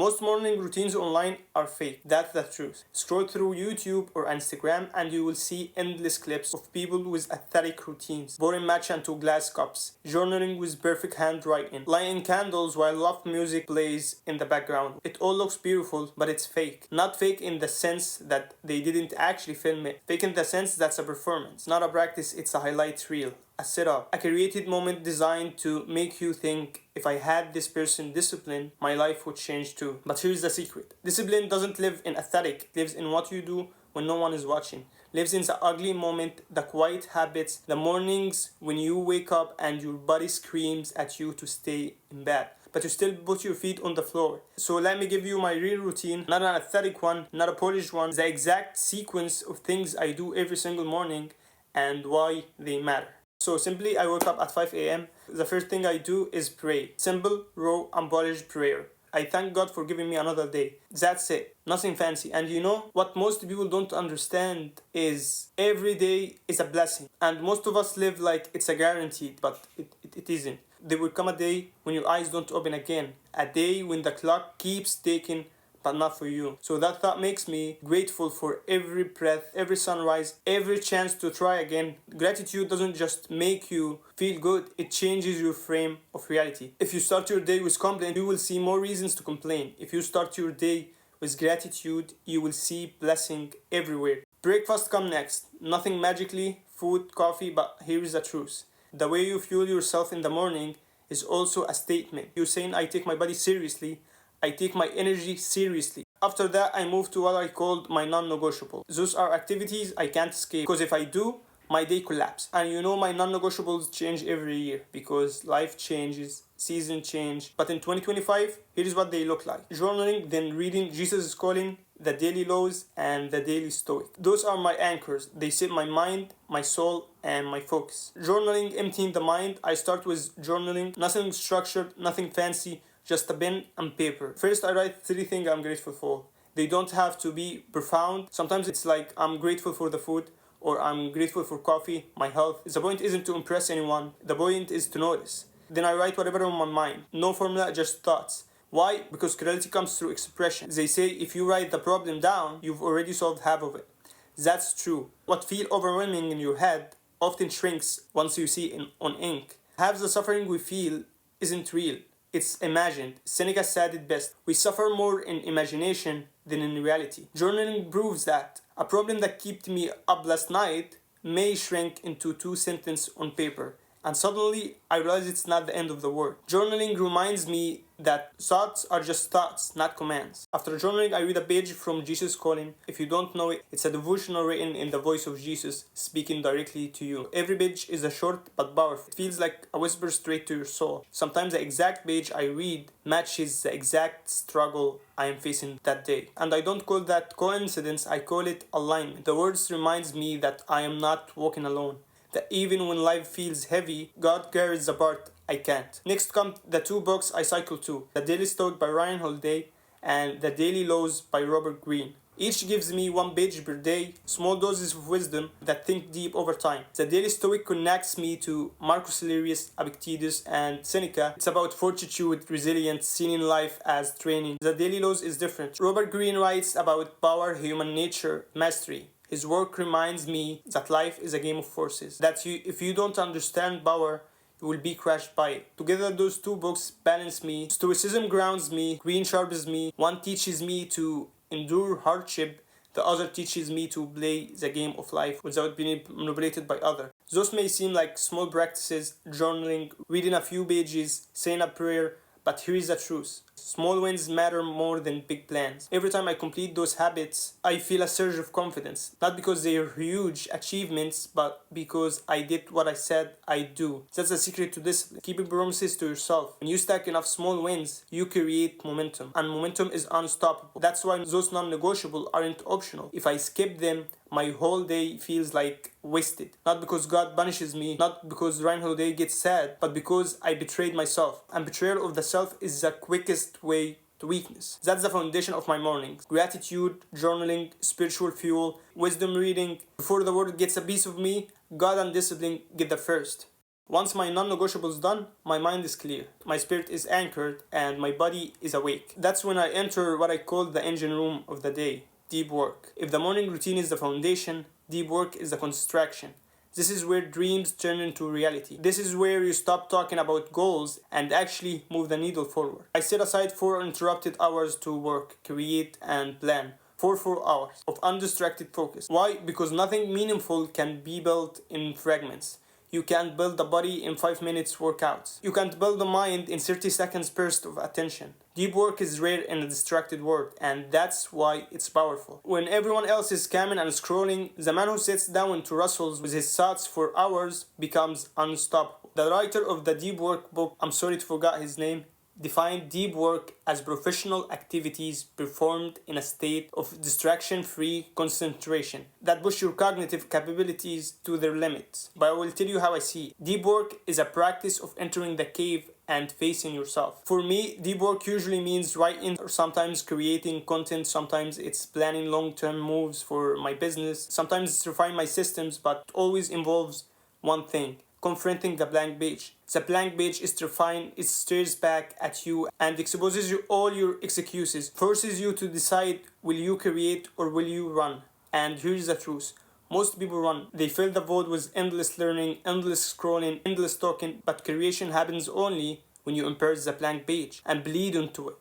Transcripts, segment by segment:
Most morning routines online are fake. That's the truth. Scroll through YouTube or Instagram and you will see endless clips of people with aesthetic routines, pouring matcha into glass cups, journaling with perfect handwriting, lighting candles while loft music plays in the background. It all looks beautiful, but it's fake. Not fake in the sense that they didn't actually film it. Fake in the sense that's a performance, not a practice, it's a highlight reel. A setup, a created moment designed to make you think, if I had this person disciplined, my life would change too. But here's the secret. Discipline doesn't live in aesthetic, it lives in what you do when no one is watching. Lives in the ugly moment, the quiet habits, the mornings when you wake up and your body screams at you to stay in bed, but you still put your feet on the floor. So let me give you my real routine, not an aesthetic one, not a polished one, the exact sequence of things I do every single morning and why they matter. So simply, I wake up at 5 a.m. The first thing I do is pray. Simple, raw, unpolished prayer. I thank God for giving me another day. That's it. Nothing fancy. And you know what most people don't understand is every day is a blessing. And most of us live like it's a guaranteed, but it isn't. There will come a day when your eyes don't open again. A day when the clock keeps ticking, but not for you. So that thought makes me grateful for every breath, every sunrise, every chance to try again. Gratitude doesn't just make you feel good, it changes your frame of reality. If you start your day with complaint, you will see more reasons to complain. If you start your day with gratitude, you will see blessing everywhere. Breakfast come next. Nothing magically, food, coffee, but here is the truth. The way you fuel yourself in the morning is also a statement. You're saying, I take my body seriously, I take my energy seriously. After that, I move to what I called my non-negotiable. Those are activities I can't escape, because if I do, my day collapse. And you know my non-negotiables change every year because life changes, season change. But in 2025, here is what they look like. Journaling, then reading Jesus is Calling, the daily laws, and the daily stoic. Those are my anchors. They set my mind, my soul, and my focus. Journaling, emptying the mind. I start with journaling, nothing structured, nothing fancy, just a pen and paper. First, I write 3 things I'm grateful for. They don't have to be profound. Sometimes it's like I'm grateful for the food, or I'm grateful for coffee, my health. The point isn't to impress anyone. The point is to notice. Then I write whatever on my mind. No formula, just thoughts. Why? Because clarity comes through expression. They say if you write the problem down, you've already solved half of it. That's true. What feels overwhelming in your head often shrinks once you see it on ink. Half the suffering we feel isn't real. It's imagined. Seneca said it best. We suffer more in imagination than in reality. Journaling proves that. A problem that kept me up last night may shrink into 2 sentences on paper. And suddenly, I realize it's not the end of the world. Journaling reminds me that thoughts are just thoughts, not commands. After journaling, I read a page from Jesus Calling. If you don't know it, it's a devotional written in the voice of Jesus, speaking directly to you. Every page is a short but powerful. It feels like a whisper straight to your soul. Sometimes the exact page I read matches the exact struggle I am facing that day. And I don't call that coincidence, I call it alignment. The words reminds me that I am not walking alone. That even when life feels heavy, God carries the part I can't. Next come the 2 books I cycle to. The Daily Stoic by Ryan Holiday and The Daily Laws by Robert Greene. Each gives me 1 page per day, small doses of wisdom that think deep over time. The Daily Stoic connects me to Marcus Aurelius, Epictetus, and Seneca. It's about fortitude, resilience, seeing life as training. The Daily Laws is different. Robert Greene writes about power, human nature, mastery. His work reminds me that life is a game of forces. That if you don't understand power, you will be crushed by it. Together, those 2 books balance me. Stoicism grounds me. Green sharpens me. One teaches me to endure hardship. The other teaches me to play the game of life without being manipulated by others. Those may seem like small practices, journaling, reading a few pages, saying a prayer, but here is the truth. Small wins matter more than big plans. Every time I complete those habits, I feel a surge of confidence. Not because they are huge achievements, but because I did what I said I'd do. That's the secret to discipline. Keeping promises to yourself. When you stack enough small wins, you create momentum. And momentum is unstoppable. That's why those non-negotiable aren't optional. If I skip them, my whole day feels like wasted. Not because God punishes me, not because Ryan Holiday gets sad, but because I betrayed myself. And betrayal of the self is the quickest way to weakness. That's the foundation of my mornings. Gratitude, journaling, spiritual fuel, wisdom reading. Before the world gets a piece of me, God and discipline get the first. Once my non-negotiable is done, my mind is clear, my spirit is anchored, and my body is awake. That's when I enter what I call the engine room of the day, deep work. If the morning routine is the foundation, deep work is the construction. This is where dreams turn into reality. This is where you stop talking about goals and actually move the needle forward. I set aside 4 uninterrupted hours to work, create, and plan. 4 hours of undistracted focus. Why? Because nothing meaningful can be built in fragments. You can't build a body in 5 minutes workouts. You can't build a mind in 30 seconds burst of attention. Deep work is rare in a distracted world, and that's why it's powerful. When everyone else is scamming and scrolling, the man who sits down to wrestles with his thoughts for hours becomes unstoppable. The writer of the Deep Work book, I'm sorry to forget his name, defined deep work as professional activities performed in a state of distraction-free concentration that push your cognitive capabilities to their limits. But I will tell you how I see it. Deep work is a practice of entering the cave and facing yourself. For me, deep work usually means writing or sometimes creating content, sometimes it's planning long-term moves for my business, sometimes it's refining my systems, but it always involves one thing: confronting the blank page. The blank page is terrifying, it stares back at you and exposes you all your excuses, forces you to decide, will you create or will you run? And here's the truth. Most people run. They fill the void with endless learning, endless scrolling, endless talking, but creation happens only when you embrace the blank page and bleed into it.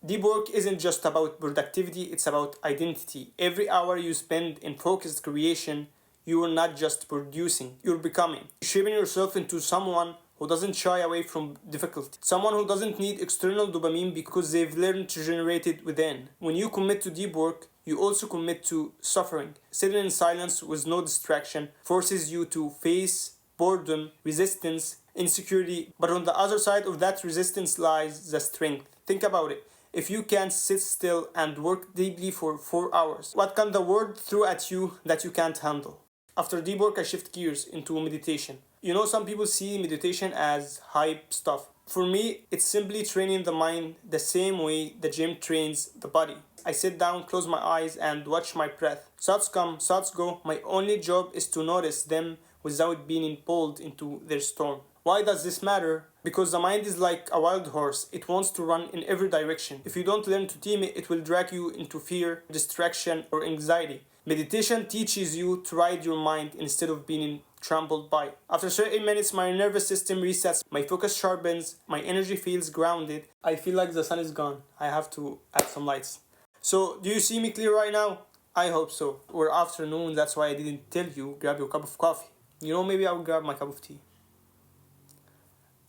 Deep work isn't just about productivity, it's about identity. Every hour you spend in focused creation, you are not just producing, you're becoming. Shaping yourself into someone who doesn't shy away from difficulty. Someone who doesn't need external dopamine because they've learned to generate it within. When you commit to deep work, you also commit to suffering. Sitting in silence with no distraction forces you to face boredom, resistance, insecurity. But on the other side of that resistance lies the strength. Think about it. If you can't sit still and work deeply for 4 hours, what can the world throw at you that you can't handle? After deep work, I shift gears into meditation. You know, some people see meditation as hype stuff. For me, it's simply training the mind the same way the gym trains the body. I sit down, close my eyes, and watch my breath. Thoughts come, thoughts go. My only job is to notice them without being pulled into their storm. Why does this matter? Because the mind is like a wild horse. It wants to run in every direction. If you don't learn to tame it, it will drag you into fear, distraction, or anxiety. Meditation teaches you to ride your mind instead of being trampled by. After 30 minutes, my nervous system resets, my focus sharpens, my energy feels grounded. I feel like the sun is gone. I have to add some lights. So, do you see me clear right now? I hope so. We're afternoon, that's why I didn't tell you grab your cup of coffee. You know, maybe I'll grab my cup of tea.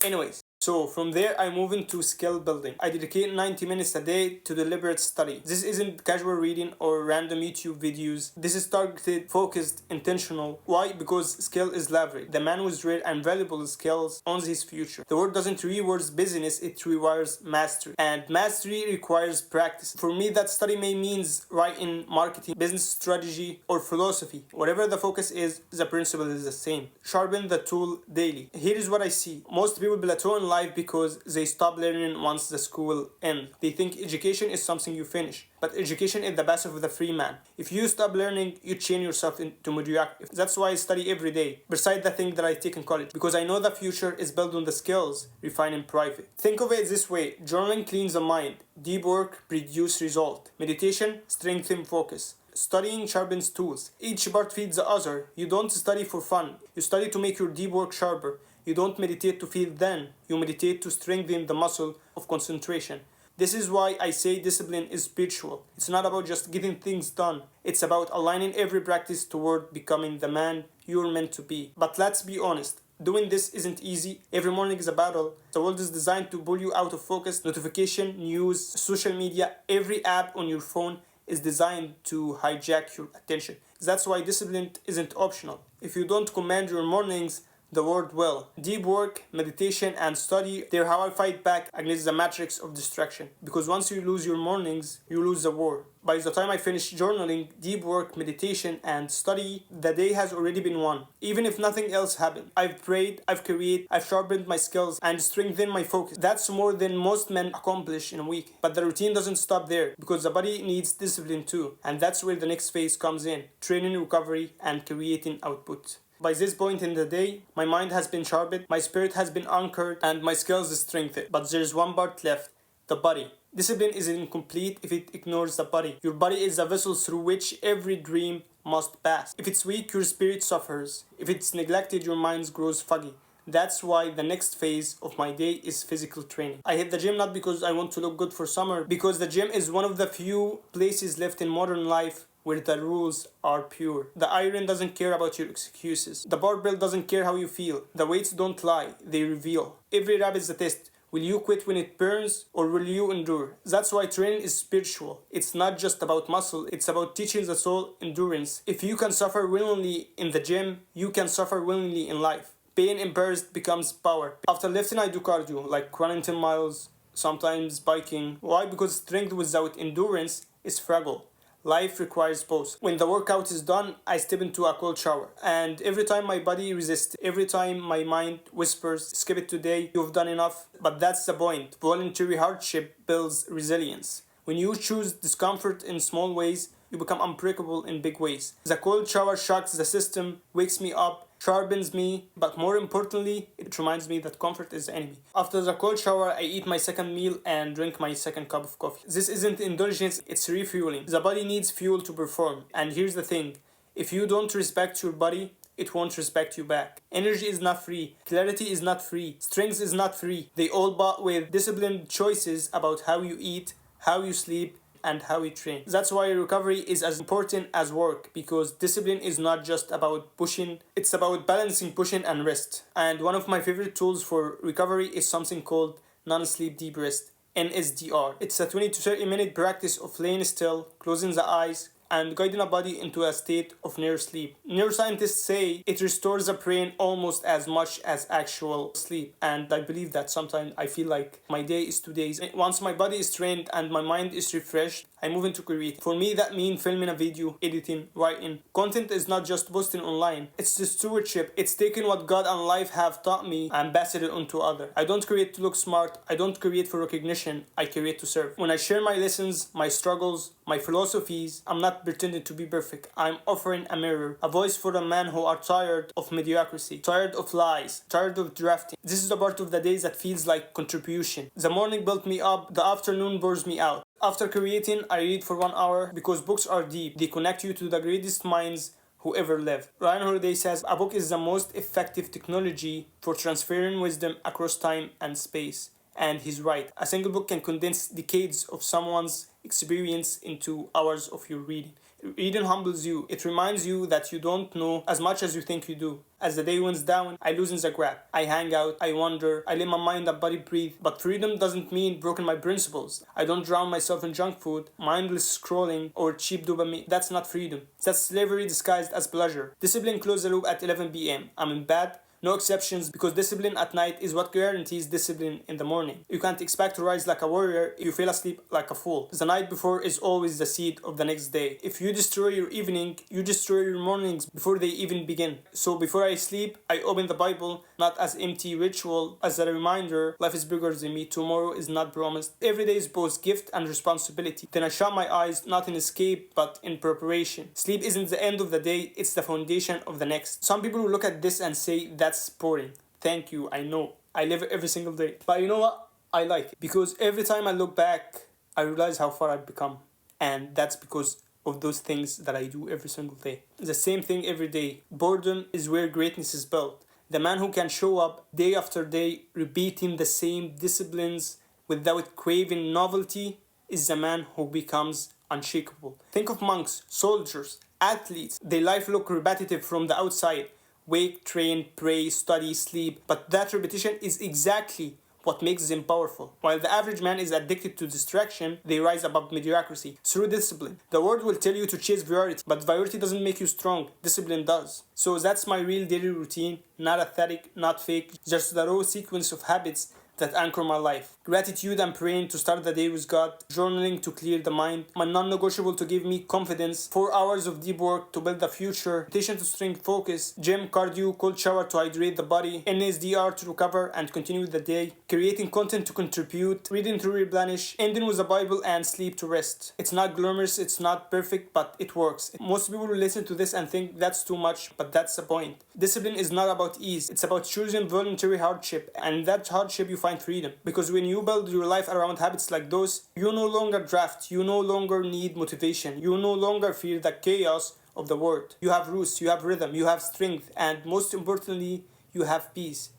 Anyways, so from there I move into skill building. I dedicate 90 minutes a day to deliberate study. This isn't casual reading or random YouTube videos. This is targeted, focused, intentional. Why? Because skill is leverage. The man with rare and valuable skills owns his future. The world doesn't reward busyness, it requires mastery. And mastery requires practice. For me, that study may means writing, marketing, business strategy, or philosophy. Whatever the focus is, the principle is the same. Sharpen the tool daily. Here is what I see. Most people plateau in life because they stop learning once the school ends. They think education is something you finish. But education is the passive of the free man. If you stop learning, you chain yourself into mediocrity. That's why I study every day, beside the thing that I take in college. Because I know the future is built on the skills refined in private. Think of it this way. Journaling cleans the mind. Deep work produces result. Meditation strengthens focus. Studying sharpens tools. Each part feeds the other. You don't study for fun. You study to make your deep work sharper. You don't meditate to feel then. You meditate to strengthen the muscle of concentration. This is why I say discipline is spiritual. It's not about just getting things done. It's about aligning every practice toward becoming the man you're meant to be. But let's be honest. Doing this isn't easy. Every morning is a battle. The world is designed to pull you out of focus. Notification, news, social media, every app on your phone is designed to hijack your attention. That's why discipline isn't optional. If you don't command your mornings, the world will. Deep work, meditation, and study, they're how I fight back against the matrix of distraction. Because once you lose your mornings, you lose the war. By the time I finish journaling, deep work, meditation, and study, the day has already been won. Even if nothing else happened. I've prayed, I've created, I've sharpened my skills, and strengthened my focus. That's more than most men accomplish in a week. But the routine doesn't stop there, because the body needs discipline too. And that's where the next phase comes in. Training, recovery, and creating output. By this point in the day, my mind has been sharpened, my spirit has been anchored, and my skills strengthened. But there's one part left, the body. Discipline is incomplete if it ignores the body. Your body is a vessel through which every dream must pass. If it's weak, your spirit suffers. If it's neglected, your mind grows foggy. That's why the next phase of my day is physical training. I hit the gym not because I want to look good for summer, because the gym is one of the few places left in modern life where the rules are pure. The iron doesn't care about your excuses. The barbell doesn't care how you feel. The weights don't lie, they reveal. Every rep is a test. Will you quit when it burns, or will you endure? That's why training is spiritual. It's not just about muscle, it's about teaching the soul endurance. If you can suffer willingly in the gym, you can suffer willingly in life. Pain in burst becomes power. After lifting, I do cardio, like running 10 miles, sometimes biking. Why? Because strength without endurance is fragile. Life requires both. When the workout is done, I step into a cold shower. And every time my body resists, every time my mind whispers, skip it today, you've done enough. But that's the point. Voluntary hardship builds resilience. When you choose discomfort in small ways, you become unbreakable in big ways. The cold shower shocks the system, wakes me up, sharpens me, but more importantly, it reminds me that comfort is the enemy. After the cold shower, I eat my second meal and drink my second cup of coffee. This isn't indulgence, it's refueling. The body needs fuel to perform. And here's the thing, if you don't respect your body, it won't respect you back. Energy is not free. Clarity is not free. Strength is not free. They all bought with disciplined choices about how you eat, how you sleep, and how you train. That's why recovery is as important as work, because discipline is not just about pushing, it's about balancing pushing and rest. And one of my favorite tools for recovery is something called non-sleep deep rest, NSDR. It's a 20 to 30 minute practice of laying still, closing the eyes, and guiding a body into a state of near sleep. Neuroscientists say it restores the brain almost as much as actual sleep. And I believe that sometimes I feel like my day is 2 days. Once my body is trained and my mind is refreshed, I move into creating. For me, that means filming a video, editing, writing. Content is not just posting online. It's the stewardship. It's taking what God and life have taught me and passing it on to others. I don't create to look smart. I don't create for recognition. I create to serve. When I share my lessons, my struggles, my philosophies, I'm not pretending to be perfect. I'm offering a mirror, a voice for the men who are tired of mediocrity, tired of lies, tired of drafting. This is the part of the day that feels like contribution. The morning built me up, the afternoon bores me out. After creating, I read for 1 hour because books are deep. They connect you to the greatest minds who ever lived. Ryan Holiday says a book is the most effective technology for transferring wisdom across time and space. And he's right. A single book can condense decades of someone's experience into hours of your reading. Reading humbles you. It reminds you that you don't know as much as you think you do. As the day winds down, I loosen the grip. I hang out, I wander, I let my mind and body breathe. But freedom doesn't mean broken my principles. I don't drown myself in junk food, mindless scrolling, or cheap dopamine. That's not freedom. That's slavery disguised as pleasure. Discipline closes the loop at 11 p.m. I'm in bed. No exceptions, because discipline at night is what guarantees discipline in the morning. You can't expect to rise like a warrior if you fell asleep like a fool. The night before is always the seed of the next day. If you destroy your evening, you destroy your mornings before they even begin. So before I sleep, I open the Bible, not as empty ritual, as a reminder, life is bigger than me, tomorrow is not promised. Every day is both gift and responsibility. Then I shut my eyes, not in escape, but in preparation. Sleep isn't the end of the day, it's the foundation of the next. Some people will look at this and say, that's boring. Thank you, I know. I live it every single day. But you know what? I like it. Because every time I look back, I realize how far I've become. And that's because of those things that I do every single day. The same thing every day. Boredom is where greatness is built. The man who can show up day after day, repeating the same disciplines without craving novelty, is the man who becomes unshakable. Think of monks, soldiers, athletes. Their life look repetitive from the outside. Wake, train, pray, study, sleep. But that repetition is exactly what makes them powerful. While the average man is addicted to distraction, they rise above mediocrity through discipline. The world will tell you to chase variety, but variety doesn't make you strong. Discipline does. So that's my real daily routine. Not aesthetic, not fake, just the raw sequence of habits that anchor my life. Gratitude and praying to start the day with God, journaling to clear the mind, my non-negotiable to give me confidence, 4 hours of deep work to build the future, meditation to strengthen focus, gym, cardio, cold shower to hydrate the body, NSDR to recover and continue the day, creating content to contribute, reading to replenish, ending with the Bible and sleep to rest. It's not glamorous, it's not perfect, but it works. Most people will listen to this and think that's too much, but that's the point. Discipline is not about ease, it's about choosing voluntary hardship, and in that hardship you find freedom. Because when you build your life around habits like those, you no longer draft, you no longer need motivation, you no longer fear the chaos of the world. You have roots, you have rhythm, you have strength, and most importantly, you have peace.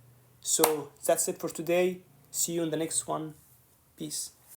So that's it for today. See you in the next one. Peace.